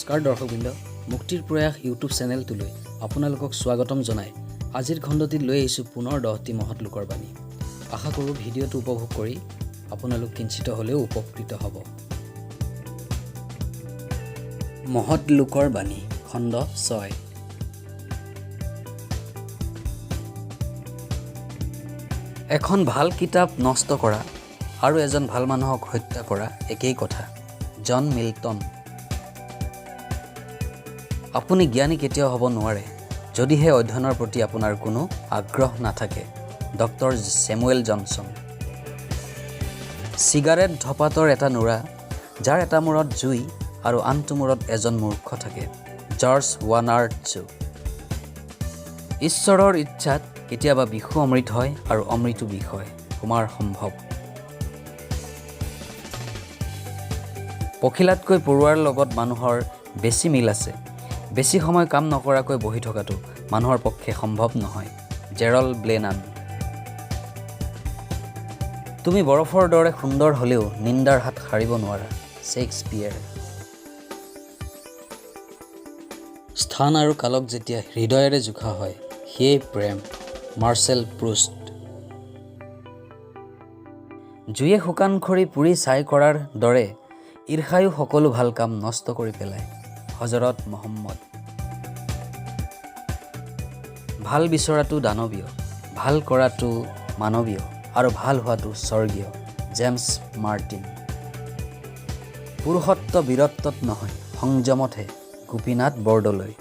নমস্কাৰ দৰ্শকবৃন্দ, মুক্তিৰ প্ৰয়াস ইউটিউব চেনেলটোলৈ আপোনালোকক স্বাগতম জনাই আজিৰ খণ্ডটিত লৈ আহিছোঁ পুনৰ 10টি মহৎ লোকৰ বাণী। আশা কৰোঁ ভিডিঅ'টো উপভোগ কৰি আপোনালোক কিঞ্চিত হ'লেও উপকৃত হ'ব। মহৎ লোকৰ বাণী খণ্ড 6। এখন ভাল কিতাপ নষ্ট কৰা আৰু এজন ভাল মানুহক হত্যা কৰা একেই কথা। John Milton. আপুনি জ্ঞানী কেতিয়াও হ'ব নোৱাৰে যদিহে অধ্যয়নৰ প্ৰতি আপোনাৰ কোনো আগ্ৰহ নাথাকে। Doctor Samuel Johnson. চিগাৰেট ধপাতৰ এটা নোৰা, যাৰ এটা মূৰত জুই আৰু আনটো মূৰত এজন মূৰ্খ থাকে। George Bernard Shaw. ঈশ্বৰৰ ইচ্ছাত কেতিয়াবা বিষু অমৃত হয় আৰু অমৃতো বিষ হয়। কুমাৰ সম্ভৱ। পখিলাতকৈ পৰুৱাৰ লগত মানুহৰ বেছি মিল আছে। বেছি সময় কাম নকৰাকৈ বহি থকাটো মানুহৰ পক্ষে সম্ভৱ নহয়। জেৰল ব্লেনান। তুমি বৰফৰ দৰে সুন্দৰ হ'লেও নিন্দাৰ হাত সাৰিব নোৱাৰা। শ্বেক্সপিয়েৰ। স্থান আৰু কালক যেতিয়া হৃদয়েৰে জোখা হয় সেয়ে প্ৰেম। মাৰ্চেল প্ৰুষ্ট। জুয়ে শুকান খৰি পুৰি ছাই কৰাৰ দৰে ঈৰ্ষায়ো সকলো ভাল কাম নষ্ট কৰি পেলায়। হজৰত মহম্মদ। ভাল বিচৰাটো দানৱীয়, ভাল কৰাটো মানৱীয় আৰু ভাল হোৱাটো স্বৰ্গীয়। James Martin. পুৰুষত্ব বীৰত্বত নহয় সংযমতহে। গোপীনাথ বৰদলৈ।